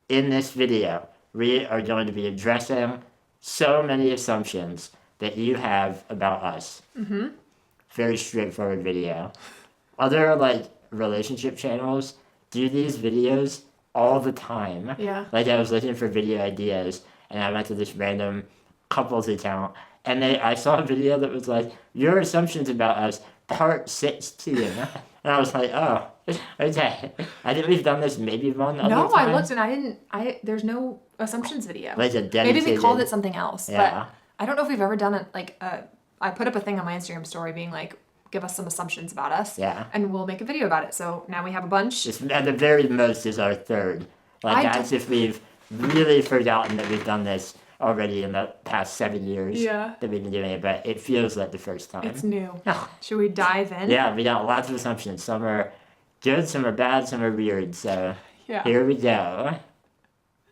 in this video, we are going to be addressing so many assumptions that you have about us. Mm-hmm. Very straightforward video. Other relationship channels do these videos all the time. Yeah. I was looking for video ideas and I went to this random couples account and I saw a video that was like, your assumptions about us, part 16. And I was like, oh, okay. I think we've done this maybe one other No, time. I looked and there's no assumptions video. A dedicated... Maybe we called it something else. Yeah. But I don't know if we've ever done it I put up a thing on my Instagram story being like, give us some assumptions about us. Yeah. And we'll make a video about it. So now we have a bunch. This, at the very most, is our third. As if we've really forgotten that we've done this already in the past 7 years. Yeah. That we've been doing it, but it feels like the first time. It's new. Should we dive in? Yeah, we got lots of assumptions. Some are good, some are bad, some are weird. So yeah. Here we go.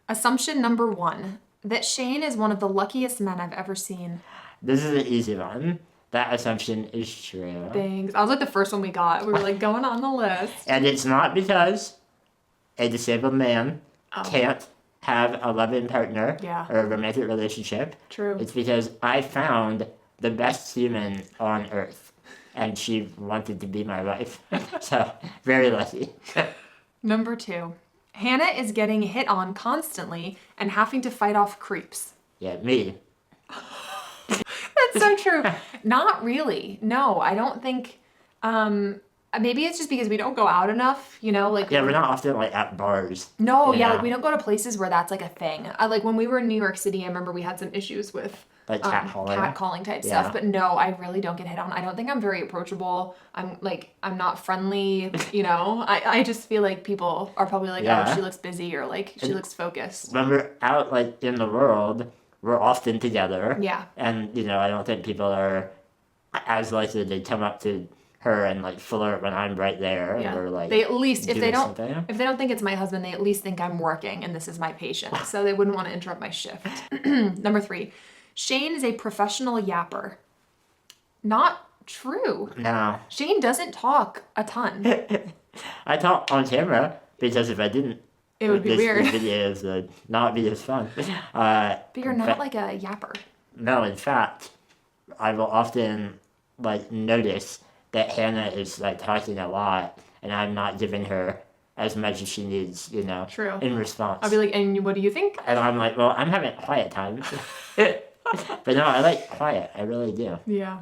Assumption number 1, that Shane is one of the luckiest men I've ever seen. This is an easy one. That assumption is true. Thanks. I was like the first one we got. We were going on the list. And it's not because a disabled man can't have a loving partner or a romantic relationship. True. It's because I found the best human on earth. And she wanted to be my wife. So, very lucky. Number 2. Hannah is getting hit on constantly and having to fight off creeps. Yeah, me. That's so true. Not really. No, I don't think... maybe it's just because we don't go out enough, Yeah, we're not often, at bars. No, we don't go to places where that's, a thing. When we were in New York City, I remember we had some issues with... catcalling type stuff. But no, I really don't get hit on. I don't think I'm very approachable. I'm not friendly, I just feel like people are probably like, oh, she looks busy or she looks focused. When we're out in the world, we're often together. Yeah. And, I don't think people are as likely to come up to her and flirt when I'm right there. Yeah. Or, they at least, if they don't think it's my husband, they at least think I'm working and this is my patient. So they wouldn't want to interrupt my shift. Number 3. Shane is a professional yapper. Not true. No. Shane doesn't talk a ton. I talk on camera because if I didn't, it would be weird. This videos would not be as fun. But you're not like a yapper. No, in fact, I will often notice that Hannah is talking a lot and I'm not giving her as much as she needs, True. in response. I'll be like, and what do you think? And I'm like, well, I'm having quiet time. But no, I like quiet. I really do. Yeah.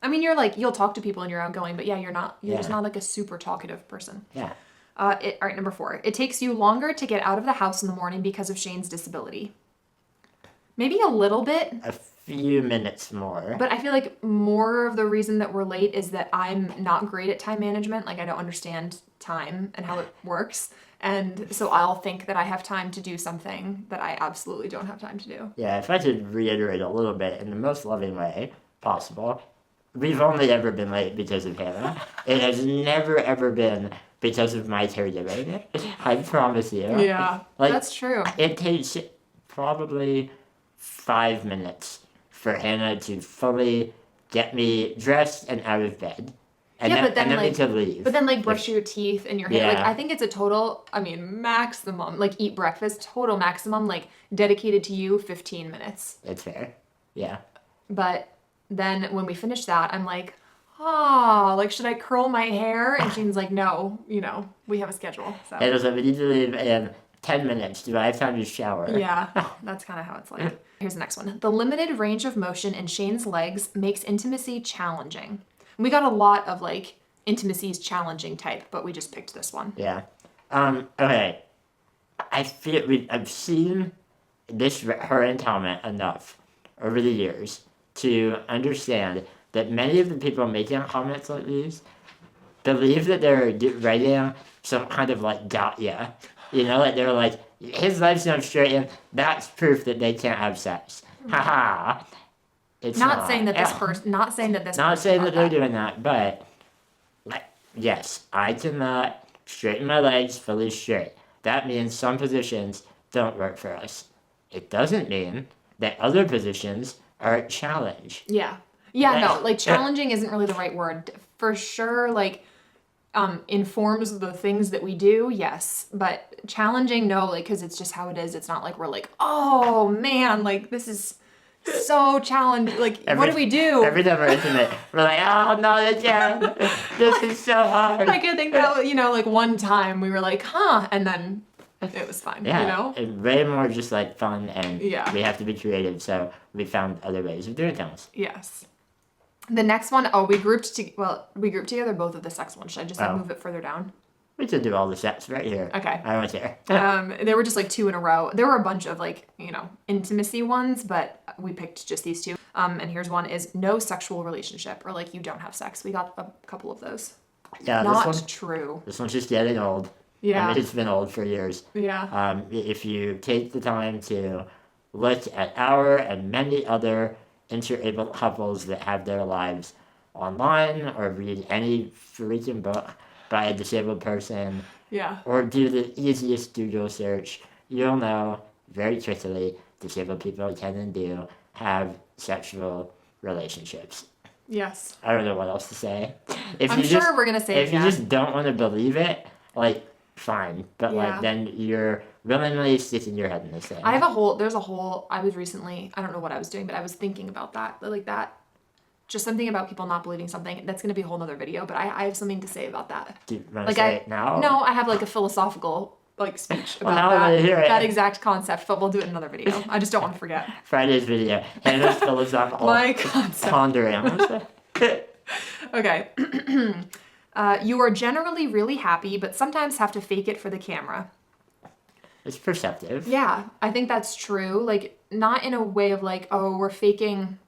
I mean, you're you'll talk to people and you're outgoing, but you're just not a super talkative person. Yeah. All right, number 4. It takes you longer to get out of the house in the morning because of Shane's disability. Maybe a little bit. A few minutes more. But I feel like more of the reason that we're late is that I'm not great at time management. I don't understand time and how it works. And so I'll think that I have time to do something that I absolutely don't have time to do. Yeah, if I could reiterate a little bit in the most loving way possible, we've only ever been late because of Hannah. It has never, ever been because of my caregiving. I promise you. Yeah, that's true. It takes probably 5 minutes for Hannah to fully get me dressed and out of bed. And then we could leave. But then brush your teeth and your hair. I think it's a total, maximum, eat breakfast, total maximum, dedicated to you, 15 minutes. That's fair. Yeah. But then when we finish that, I'm should I curl my hair? And Shane's like, no, we have a schedule. So. And also, we need to leave in 10 minutes. Do I have time to shower? Yeah, that's kind of how it's like. Here's the next one. The limited range of motion in Shane's legs makes intimacy challenging. We got a lot of intimacy's challenging type, but we just picked this one. Yeah. Okay. I feel I've seen her and comment enough over the years to understand that many of the people making comments like these believe that they're writing some kind of gotcha. They're like, his life's not straight and that's proof that they can't have sex. Haha. It's not saying that this person, not saying that they're doing that, but yes, I cannot straighten my legs fully straight. That means some positions don't work for us. It doesn't mean that other positions are a challenge. Yeah. Yeah, no, challenging isn't really the right word. For sure, informs the things that we do, yes. But challenging, no, like, because it's just how it is. It's not like we're like, oh man, like this is so challenging. Like, what do we do? Every time we're intimate, we're like, oh, not again. This is so hard. Like, I think that, like one time we were like, huh, and then it was fine, Yeah, it's way more just like fun, and yeah. we have to be creative, so we found other ways of doing things. Yes. The next one, we grouped together both of the sex ones. Should I just move it further down? We could do all the sets right here. Okay. I don't care. There were just like 2 in a row. There were a bunch of like, intimacy ones, but we picked just these 2. And here's one is no sexual relationship, or like you don't have sex. We got a couple of those. Yeah, Not true. This one's just getting old. Yeah. I mean, it's been old for years. Yeah. If you take the time to look at our and many other interabled couples that have their lives online, or read any freaking book by a disabled person, or do the easiest Google search, you'll know very quickly disabled people can and do have sexual relationships. Yes. I don't know what else to say. I'm sure we're gonna say if you just don't want to believe it, like, fine, but like then you're willingly sticking your head in the sand. I was recently, I don't know what I was doing, but I was thinking about that, like that. Just something about people not believing something. That's going to be a whole nother video, but I have something to say about that. Do you want to say it now? No, I have like a philosophical speech about that exact concept, but we'll do it in another video. I just don't want to forget. Friday's video. Hannah's philosophical ponderings. Okay. You are generally really happy, but sometimes have to fake it for the camera. It's perceptive. Yeah, I think that's true. Like, not in a way of like, oh, we're faking,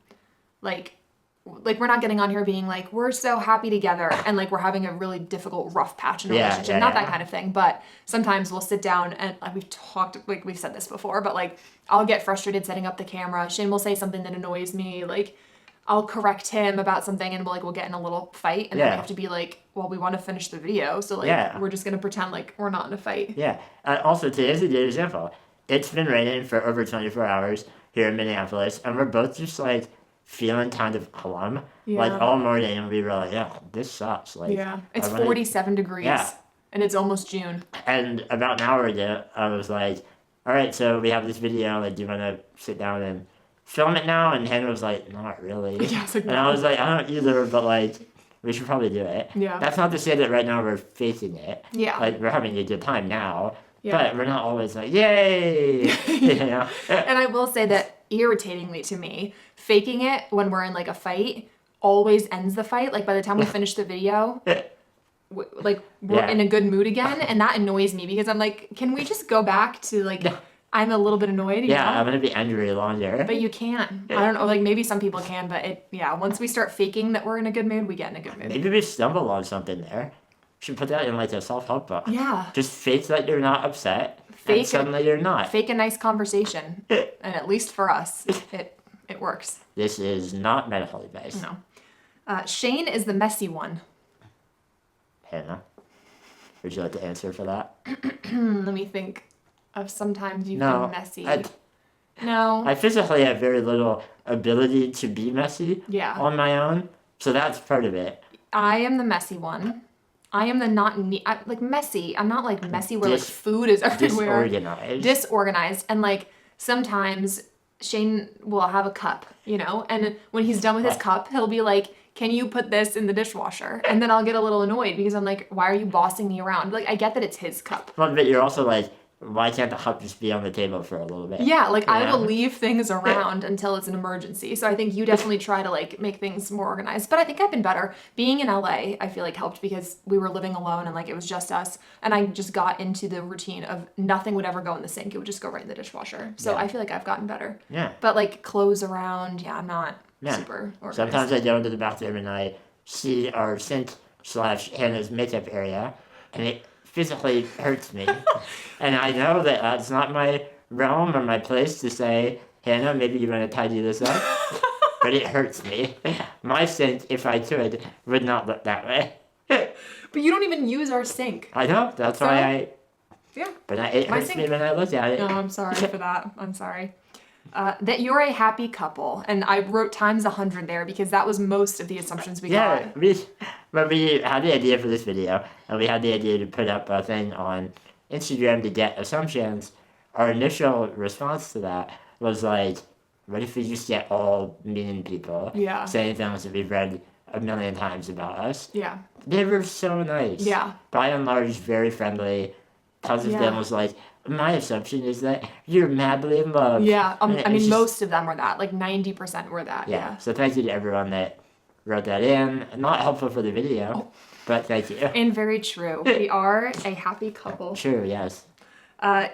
like we're not getting on here being like, we're so happy together and like we're having a really difficult rough patch in a relationship, not that kind of thing. But sometimes we'll sit down and we've said this before, but like I'll get frustrated setting up the camera. Shane will say something that annoys me, like I'll correct him about something, and we'll get in a little fight, and then we have to be like, well, we want to finish the video, so like we're just gonna pretend like we're not in a fight. Yeah. Also, today's a good example. It's been raining for over 24 hours here in Minneapolis, and we're both just like feeling kind of glum. Like all morning, and we were like, yeah, this sucks. Like, it's 47 degrees, and it's almost June. And about an hour ago, I was like, all right, so we have this video. Like, do you want to sit down and film it now? And Hannah was like, not really. Yeah, and I was like, I don't either, but like, we should probably do it. Yeah. That's not to say that right now we're faking it. Yeah. Like, we're having a good time now. Yeah. But we're not always like, yay! And I will say that, irritatingly to me, faking it when we're in like a fight always ends the fight. Like by the time we finish the video, we're in a good mood again, and that annoys me because I'm like, can we just go back to like, I'm a little bit annoyed. You know? I'm gonna be angry longer. But you can't. I don't know. Like maybe some people can, but once we start faking that we're in a good mood, we get in a good mood. Maybe we stumble on something there. Should put that in like a self-help book. Yeah. Just fake that you're not upset. And suddenly you're not. Fake a nice conversation. And at least for us, it works. This is not medical advice. No. Shane is the messy one. Hannah, would you like to answer for that? Let me think of sometimes you've been messy. No. I physically have very little ability to be messy on my own. So that's part of it. I am the messy one. I am the messy. I'm not like messy where like food is everywhere. Disorganized. And like sometimes Shane will have a cup, and when he's done with his cup, he'll be like, can you put this in the dishwasher? And then I'll get a little annoyed because I'm like, why are you bossing me around? Like, I get that it's his cup. Well, but you're also like, why can't the cup just be on the table for a little bit? Yeah, like I will leave things around until it's an emergency. So I think you definitely try to like make things more organized. But I think I've been better. Being in LA, I feel like helped because we were living alone and like it was just us. And I just got into the routine of nothing would ever go in the sink. It would just go right in the dishwasher. So I feel like I've gotten better. Yeah. But like clothes around, I'm not super organized. Sometimes I go into the bathroom and I see our sink / Hannah's makeup area, and it physically hurts me. And I know that that's not my realm or my place to say, Hannah, maybe you want to tidy this up. But it hurts me. My sink, if I could, would not look that way. But you don't even use our sink. I know. That's why I... Yeah. But it hurts me when I look at it. No, I'm sorry for that. I'm sorry. That you're a happy couple. And I wrote times 100 there because that was most of the assumptions we got. When we had the idea for this video, and we had the idea to put up a thing on Instagram to get assumptions, our initial response to that was like, what if we just get all mean people saying things that we've read a million times about us? Yeah. They were so nice. Yeah. By and large, very friendly. Tons of them was like, my assumption is that you're madly in love. Yeah. I mean, most of them were that. Like 90% were that. Yeah. So thank you to everyone that wrote that in. Not helpful for the video, but thank you. And very true. We are a happy couple. True, yes.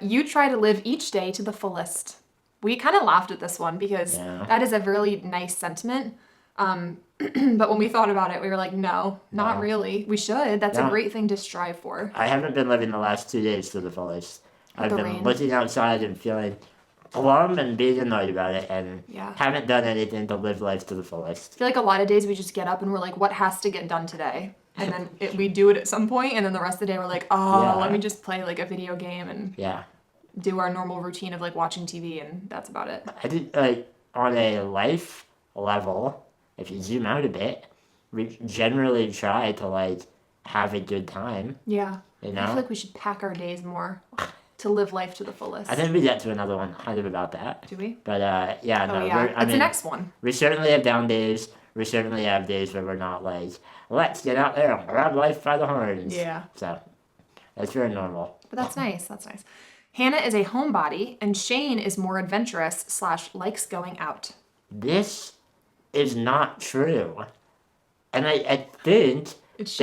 You try to live each day to the fullest. We kind of laughed at this one because that is a really nice sentiment. But when we thought about it, we were like, no, not really. We should. That's a great thing to strive for. I haven't been living the last 2 days to the fullest. I've been looking outside and feeling glum and being annoyed about it, and haven't done anything to live life to the fullest. I feel like a lot of days we just get up and we're like, what has to get done today? And then we do it at some point, and then the rest of the day we're like, let me just play like a video game and do our normal routine of like watching TV, and that's about it. I think like on a life level, if you zoom out a bit, we generally try to like have a good time. Yeah. You know? I feel like we should pack our days more to live life to the fullest. I think we get to another one kind of about that. Do we? But That's the next one. We certainly have down days. We certainly have days where we're not like, let's get out there and grab life by the horns. Yeah. So that's very normal. But that's nice. That's nice. Hannah is a homebody, and Shane is more adventurous / likes going out. This is not true. And I think it's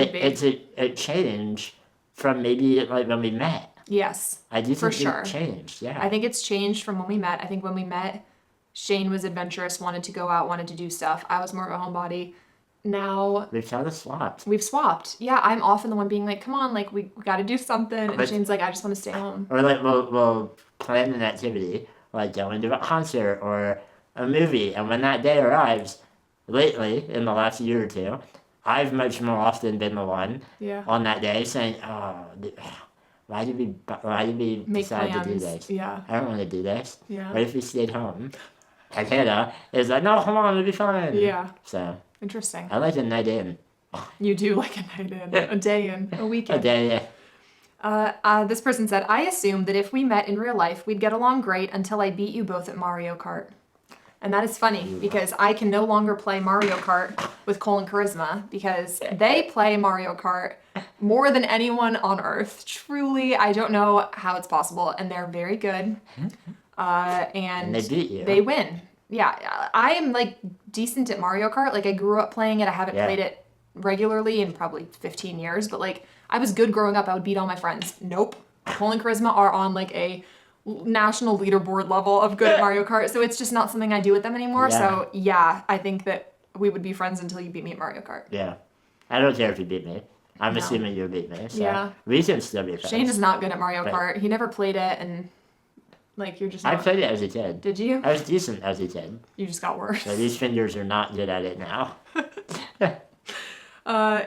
a change from maybe like when we met. Yes, I do for think sure. It changed, yeah. I think it's changed from when we met. I think when we met, Shane was adventurous, wanted to go out, wanted to do stuff. I was more of a homebody. Now we've kind of swapped. We've swapped. Yeah, I'm often the one being like, come on, like we got to do something. And Shane's like, I just want to stay home. Or like we'll plan an activity, like going to a concert or a movie. And when that day arrives, lately, in the last year or two, I've much more often been the one on that day saying, why did we decide to do this? Yeah. I don't want to do this. Yeah. What if we stayed home? And Hannah is like, no, come on, it'll be fun. Yeah. So. Interesting. I like a night in. You do like a night in, a day in, a weekend. A day in. This person said, I assumed that if we met in real life, we'd get along great until I beat you both at Mario Kart. And that is funny because I can no longer play Mario Kart with Cole and Charisma because they play Mario Kart more than anyone on earth. Truly, I don't know how it's possible. And they're very good. And they beat you. They win. Yeah, I am like decent at Mario Kart. Like I grew up playing it. I haven't played it regularly in probably 15 years, but like I was good growing up. I would beat all my friends. Nope. Cole and Charisma are on like a national leaderboard level of good at Mario Kart, so it's just not something I do with them anymore. Yeah. So yeah, I think that we would be friends until you beat me at Mario Kart. Yeah. I don't care if you beat me. I'm assuming you beat me. So we can still be friends. Shane is not good at Mario Kart. He never played it, and like you're just not... I played it as a kid. Did you? I was decent as a kid. You just got worse. So these fingers are not good at it now.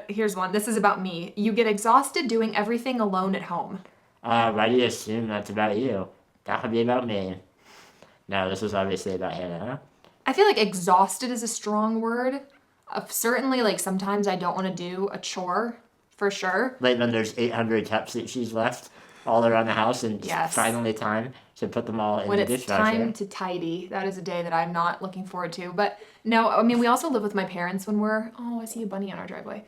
Here's one. This is about me. You get exhausted doing everything alone at home. Why do you assume that's about you? That could be about me. No, this was obviously about Hannah. I feel like exhausted is a strong word. Certainly, like, sometimes I don't want to do a chore, for sure. Like when there's 800 cups that she's left all around the house and it's finally time to put them all in the dishwasher. When it's time to tidy, that is a day that I'm not looking forward to. But no, I mean, we also live with my parents when we're... Oh, I see a bunny on our driveway.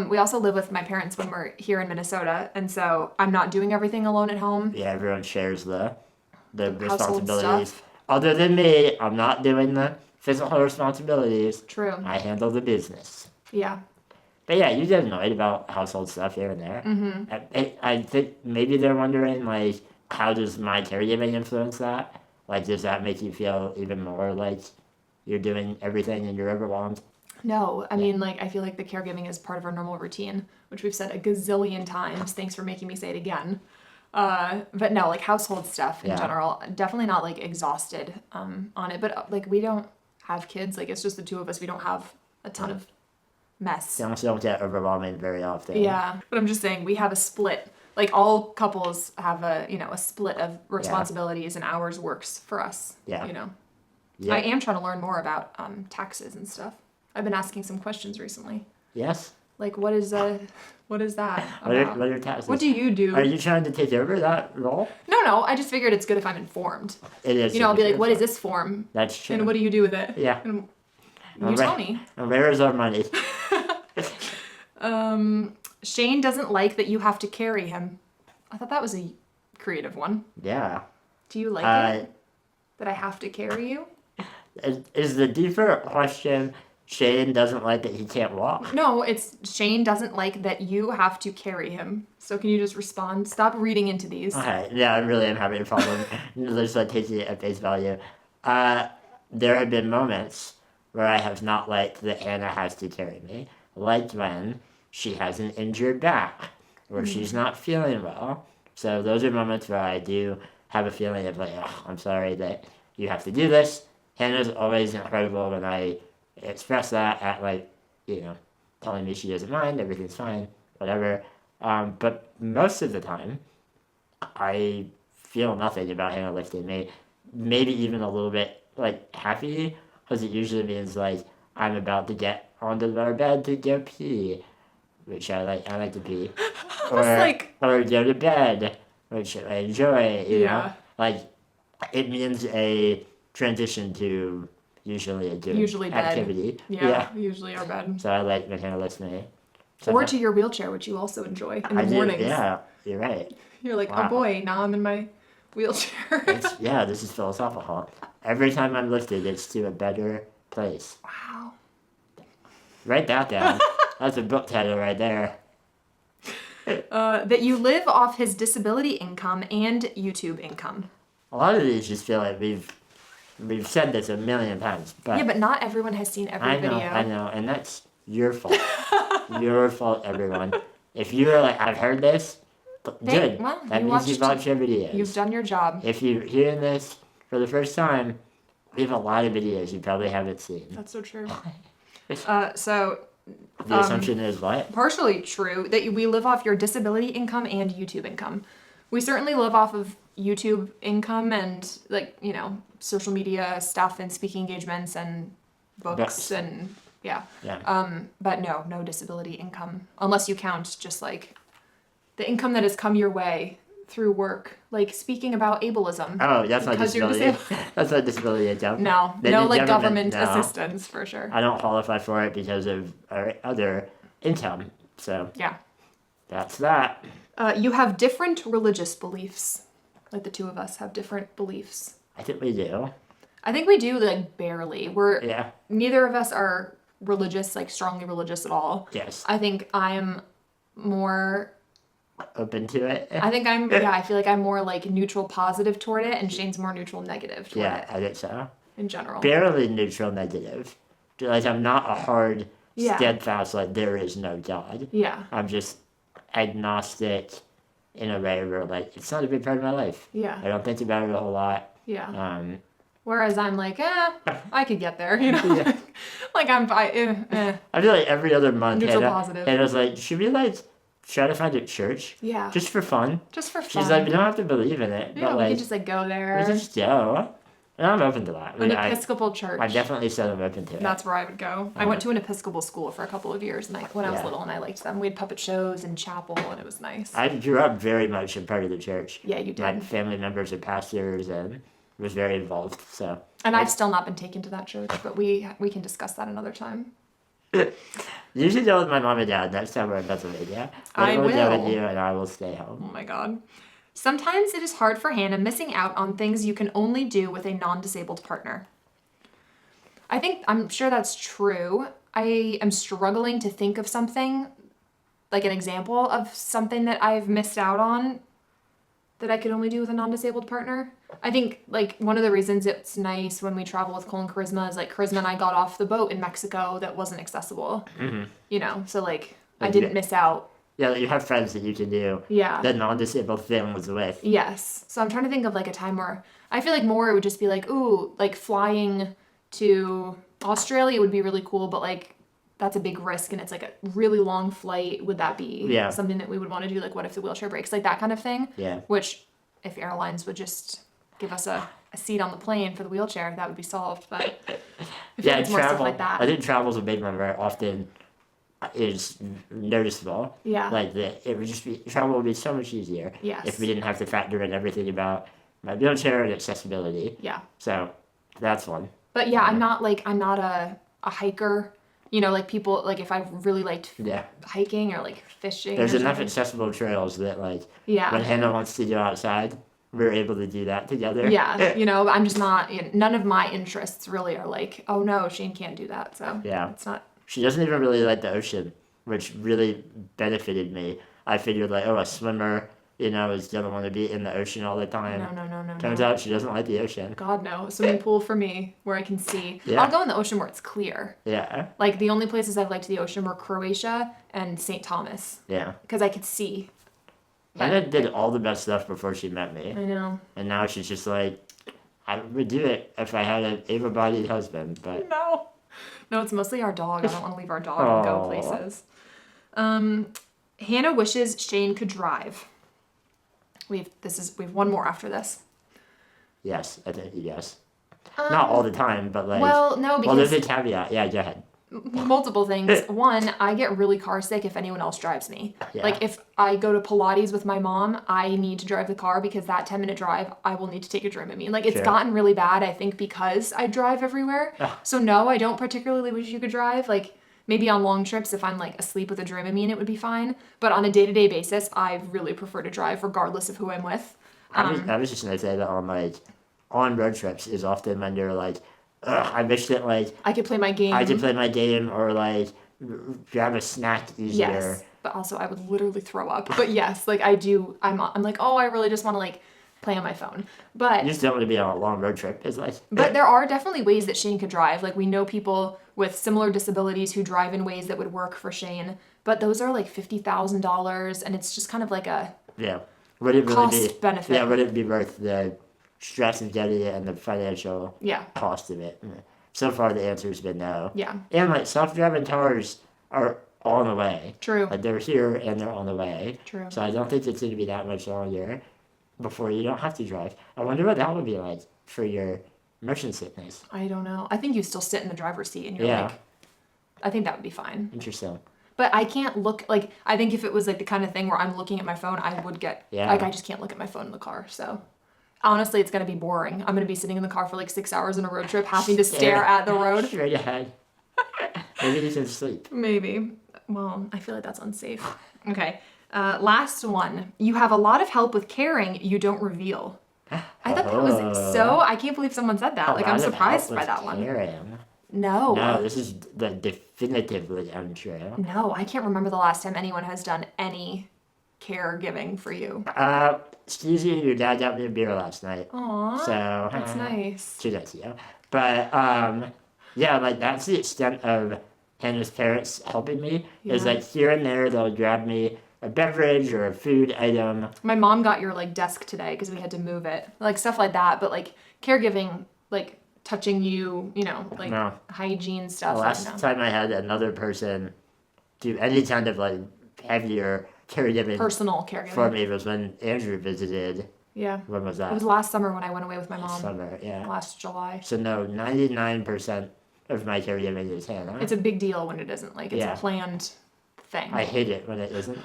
We also live with my parents when we're here in Minnesota, and so I'm not doing everything alone at home. Yeah, everyone shares the responsibilities. Other than me, I'm not doing the physical responsibilities. True. I handle the business. Yeah. But yeah, you get annoyed about household stuff here and there. Mm-hmm. I think maybe they're wondering, like, how does my caregiving influence that? Like, does that make you feel even more like you're doing everything and you're overwhelmed? No, I mean, like, I feel like the caregiving is part of our normal routine, which we've said a gazillion times. Thanks for making me say it again. But no, like, household stuff in general, definitely not, like, exhausted on it. But, like, we don't have kids. Like, it's just the two of us. We don't have a ton of mess. They don't get overwhelming very often. Yeah, but I'm just saying, we have a split. Like, all couples have a split of responsibilities, and ours works for us. Yeah. You know? Yeah. I am trying to learn more about taxes and stuff. I've been asking some questions recently. Yes? Like, what is that What about? are your taxes? What do you do? Are you trying to take over that role? No. I just figured it's good if I'm informed. It is. I'll be like, what is this form? That's true. And what do you do with it? Yeah. And you tell me. And where is our money? Shane doesn't like that you have to carry him. I thought that was a creative one. Yeah. Do you like it? That I have to carry you? Is the deeper question Shane doesn't like that he can't walk? No, it's Shane doesn't like that you have to carry him. So can you just respond? Stop reading into these. Okay, yeah, I really am having a problem just like taking it at face value. There have been moments where I have not liked that Hannah has to carry me, like when she has an injured back, or she's not feeling well. So those are moments where I do have a feeling of like, oh, I'm sorry that you have to do this. Hannah's always incredible when I express that at like, telling me she doesn't mind, everything's fine, whatever. But most of the time, I feel nothing about Hannah lifting me. Maybe even a little bit like happy, because it usually means like I'm about to get onto our bed to go pee, which I like to pee, or go to bed, which I enjoy. You know, like it means a transition to usually a good activity. Yeah, usually our bed. So I like when Hannah lifts me. Or to your wheelchair, which you also enjoy in the mornings. Yeah, you're right. You're like, wow. Oh boy, now I'm in my wheelchair. This is philosophical. Every time I'm lifted, it's to a better place. Wow. Write that down. That's a book title right there. That you live off his disability income and YouTube income. A lot of these just feel like we've said this a million times. But yeah, but not everyone has seen every video. I know, and that's your fault. Your fault, everyone. If you're like, I've heard this, good. Well, that means you've watched your videos. You've done your job. If you're hearing this for the first time, we have a lot of videos you probably haven't seen. That's so true. So the assumption is what? Partially true, that we live off your disability income and YouTube income. We certainly live off of YouTube income and social media stuff and speaking engagements and books and yeah. But no disability income, unless you count just like the income that has come your way through work, like speaking about ableism. Oh, that's not disability. That's not disability income. No, like government assistance for sure. I don't qualify for it because of our other income. So yeah, that's that. You have different religious beliefs. Like the two of us have different beliefs. I think we do. I think we do, like barely. Neither of us are religious, like strongly religious at all. Yes. I think I'm more open to it. I think I feel like I'm more like neutral positive toward it, and Shane's more neutral negative toward it. Yeah, I think so. In general. Barely neutral negative. Like I'm not a hard, steadfast, like there is no God. Yeah. I'm just agnostic in a way where like it's not a big part of my life. Yeah. I don't think about it a whole lot. Yeah. Whereas I'm like, I could get there, Yeah. Like I'm fine. I feel like every other month, neutral positive. Hannah's like, should we like try to find a church? Yeah. Just for fun. She's like, we don't have to believe in it. Yeah, but we can just like go there. We just go. And I'm open to that. An Episcopal church. I definitely said I'm open to it. That's where I would go. I went to an Episcopal school for a couple of years when I was little, and I liked them. We had puppet shows and chapel, and it was nice. I grew up very much a part of the church. Yeah, you did. My family members are pastors and was very involved. So. And I've still not been taken to that church, but we can discuss that another time. You should go with my mom and dad next time we're in Pennsylvania. I will go with you, and I will stay home. Oh my god. Sometimes it is hard for Hannah missing out on things you can only do with a non-disabled partner. I'm sure that's true. I am struggling to think of something, like an example of something that I've missed out on that I could only do with a non-disabled partner. I think, like, one of the reasons it's nice when we travel with Cole and Charisma is, like, Charisma and I got off the boat in Mexico that wasn't accessible. Mm-hmm. So, like I didn't miss out. Yeah, you have friends that you can do the non-disabled things with. Yes. So I'm trying to think of, like, a time where I feel like more it would just be, like, ooh, like, flying to Australia would be really cool, but, like, that's a big risk and it's, like, a really long flight. Would that be something that we would want to do? Like, what if the wheelchair breaks? Like, that kind of thing. Yeah. Which, if airlines would just give us a seat on the plane for the wheelchair, that would be solved. But I yeah, it's more stuff like that. I think travel's a big one where often is noticeable. Yeah. Like it would just be travel would be so much easier. Yes. If we didn't have to factor in everything about my wheelchair and accessibility. Yeah. So that's one. But yeah, I'm not a hiker. You know, like people, like if I really liked hiking or like fishing. There's enough accessible trails that like when Hannah wants to go outside, we're able to do that together. Yeah, you know, I'm just not, none of my interests really are like, oh no, Shane can't do that. So yeah, it's not. She doesn't even really like the ocean, which really benefited me. I figured like, oh, a swimmer, you know, is gonna want to be in the ocean all the time. No. Turns out she doesn't like the ocean. God, no. A swimming pool for me where I can see. Yeah. I'll go in the ocean where it's clear. Yeah. Like the only places I've liked the ocean were Croatia and St. Thomas. Yeah. Because I could see. Hannah did all the best stuff before she met me. I know. And now she's just like, I would do it if I had an able-bodied husband, but... No, it's mostly our dog. I don't want to leave our dog and go places. Hannah wishes Shane could drive. We've one more after this. Yes, I think yes. Not all the time, but like... Well, no, because... Well, there's a caveat. Yeah, go ahead. Multiple things. One, I get really car sick if anyone else drives me. Yeah. Like if I go to Pilates with my mom, I need to drive the car because that 10-minute drive, I will need to take a Dramamine. Like it's gotten really bad, I think, because I drive everywhere. So no, I don't particularly wish you could drive. Like maybe on long trips, if I'm like asleep with a Dramamine, it would be fine. But on a day-to-day basis, I really prefer to drive regardless of who I'm with. I was just gonna say that on road trips is often when you're like, I wish that like I could play my game. Or like grab a snack easier. Yes, but also I would literally throw up. But yes, like I do. I'm like, oh, I really just want to like play on my phone. But you just don't want to be on a long road trip. It's like. But there are definitely ways that Shane could drive. Like we know people with similar disabilities who drive in ways that would work for Shane. But those are like $50,000, and it's just kind of like a Would it really cost benefit. Yeah, would it be worth the stress of getting it and the financial cost of it? So far, the answer's been no. Yeah. And like self-driving cars are on the way. True. Like they're here and they're on the way. True. So I don't think it's going to be that much longer before you don't have to drive. I wonder what that would be like for your motion sickness. I don't know. I think you still sit in the driver's seat and you're like, I think that would be fine. Interesting. But I can't look, like, I think if it was like the kind of thing where I'm looking at my phone, I would get, like, I just can't look at my phone in the car. So honestly, it's going to be boring. I'm going to be sitting in the car for like 6 hours on a road trip, having to stare at the road. Straight ahead. Maybe you can sleep. Maybe. Well, I feel like that's unsafe. Okay. Last one. You have a lot of help with caring you don't reveal. I thought that was so, I can't believe someone said that. Like, I'm surprised by that one. No. No, this is the definitively untrue. No, I can't remember the last time anyone has done any caregiving for you. Excuse you, your dad got me a beer last night. Aww. So that's nice. She does, yeah. But yeah, like that's the extent of Hannah's parents helping me. Yeah. Is like here and there they'll grab me a beverage or a food item. My mom got your like desk today because we had to move it. Like stuff like that, but like caregiving, like touching you, you know, like hygiene stuff. The last time I had another person do any kind of like heavier caregiving, personal caregiving for me was when Andrew visited. Yeah. When was that? It was last summer when I went away with my mom. Last summer, yeah. Last July. So no, 99% of my caregiving is Hannah. It's a big deal when it isn't. Like it's a planned thing. I hate it when it isn't.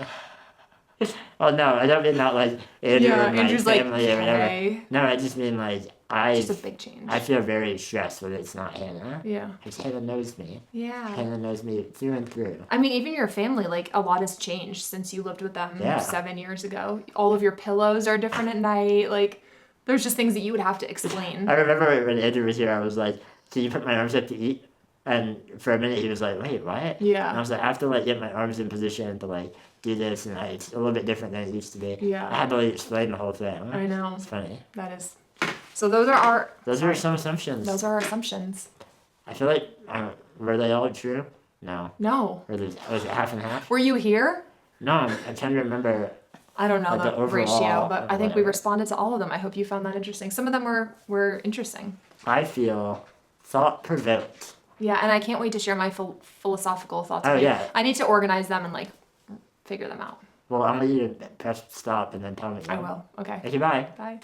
Oh no, I don't mean not like Andrew or my Andrew's family like, or whatever. hey. No, I just mean like It's just a big change. I feel very stressed when it's not Hannah. Yeah. Because Hannah knows me. Yeah. Hannah knows me through and through. I mean, even your family, like a lot has changed since you lived with them 7 years ago. All of your pillows are different at night. Like there's just things that you would have to explain. I remember when Andrew was here, I was like, "Can you put my arms up to eat?" And for a minute, he was like, "Wait, what?" Yeah. And I was like, "I have to like get my arms in position to like do this, and it's a little bit different than it used to be." Yeah. I had to like explain the whole thing. I know. It's funny. That is. So those are our. Those are some assumptions. Those are our assumptions. I feel like were they all true? No. No. Was it half and half? Were you here? No, I'm trying to remember. I don't know the ratio, but I think we whatever. responded to all of them. I hope you found that interesting. Some of them were interesting. I feel thought-provoked. Yeah, and I can't wait to share my philosophical thoughts with you. you. Yeah. I need to organize them and like figure them out. Well, I'm going to press stop and then tell me. I will. Okay. Okay, bye. Bye.